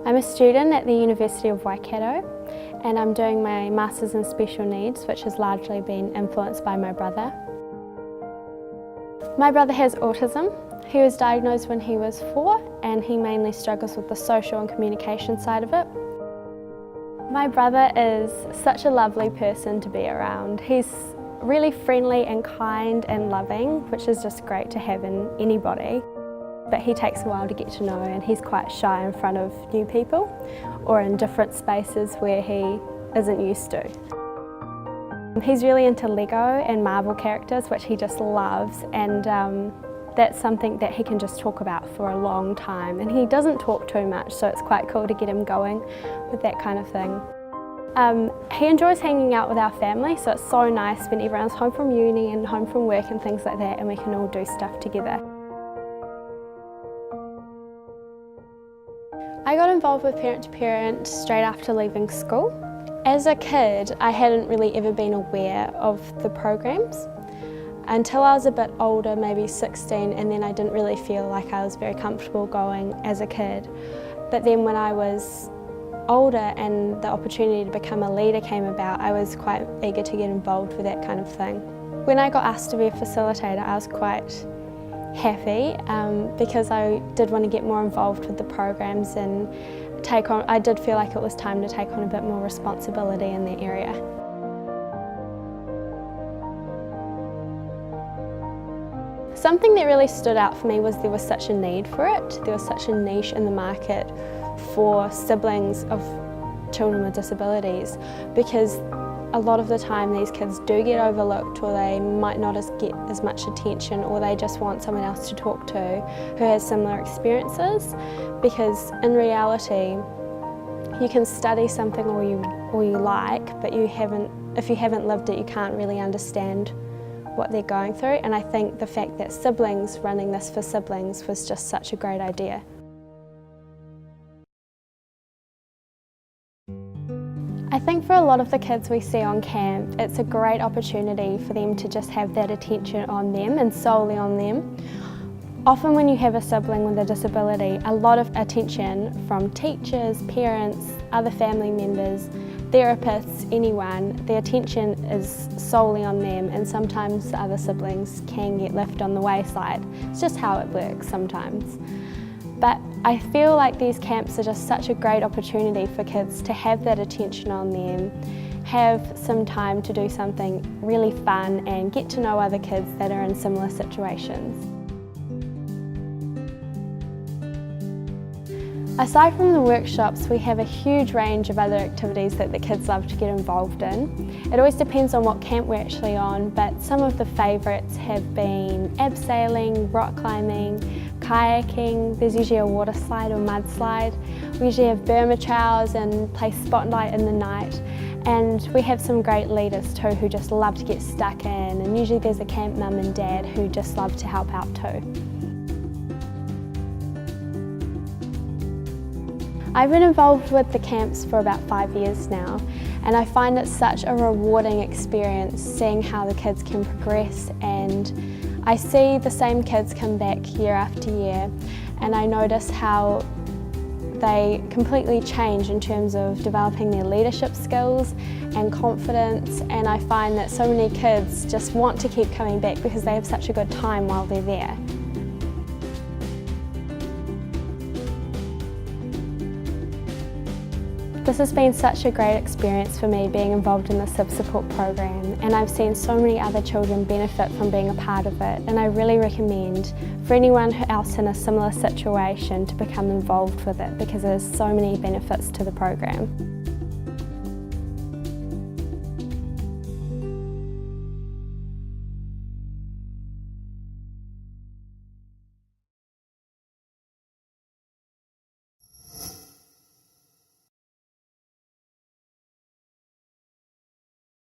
I'm a student at the University of Waikato and I'm doing my Masters in Special Needs, which has largely been influenced by my brother. My brother has autism. He was diagnosed when he was 4 and he mainly struggles with the social and communication side of it. My brother is such a lovely person to be around. He's really friendly and kind and loving, which is just great to have in anybody. But he takes a while to get to know and he's quite shy in front of new people or in different spaces where he isn't used to. He's really into Lego and Marvel characters, which he just loves, and that's something that he can just talk about for a long time, and he doesn't talk too much, so it's quite cool to get him going with that kind of thing. He enjoys hanging out with our family, so it's so nice when everyone's home from uni and home from work and things like that, and we can all do stuff together. I got involved with Parent to Parent straight after leaving school. As a kid, I hadn't really ever been aware of the programs until I was a bit older, maybe 16, and then I didn't really feel like I was very comfortable going as a kid. But then when I was older and the opportunity to become a leader came about, I was quite eager to get involved with that kind of thing. When I got asked to be a facilitator, I was quite happy because I did want to get more involved with the programs and I did feel like it was time to take on a bit more responsibility in that area. Something that really stood out for me was there was such a need for it. There was such a niche in the market for siblings of children with disabilities, because a lot of the time these kids do get overlooked, or they might not get as much attention, or they just want someone else to talk to who has similar experiences. Because in reality, you can study something all you like, but if you haven't lived it, you can't really understand what they're going through. And I think the fact that siblings running this for siblings was just such a great idea. I think for a lot of the kids we see on camp, it's a great opportunity for them to just have that attention on them and solely on them. Often when you have a sibling with a disability, a lot of attention from teachers, parents, other family members, therapists, anyone, the attention is solely on them, and sometimes the other siblings can get left on the wayside. It's just how it works sometimes. But I feel like these camps are just such a great opportunity for kids to have that attention on them, have some time to do something really fun and get to know other kids that are in similar situations. Aside from the workshops, we have a huge range of other activities that the kids love to get involved in. It always depends on what camp we're actually on, but some of the favourites have been abseiling, rock climbing, kayaking. There's usually a water slide or mudslide. We usually have Burma trials and play spotlight in the night. And we have some great leaders too who just love to get stuck in, and usually there's a camp mum and dad who just love to help out too. I've been involved with the camps for about 5 years now, and I find it such a rewarding experience seeing how the kids can progress, and I see the same kids come back year after year, and I notice how they completely change in terms of developing their leadership skills and confidence, and I find that so many kids just want to keep coming back because they have such a good time while they're there. This has been such a great experience for me being involved in the SIB support program, and I've seen so many other children benefit from being a part of it, and I really recommend for anyone else in a similar situation to become involved with it because there's so many benefits to the program.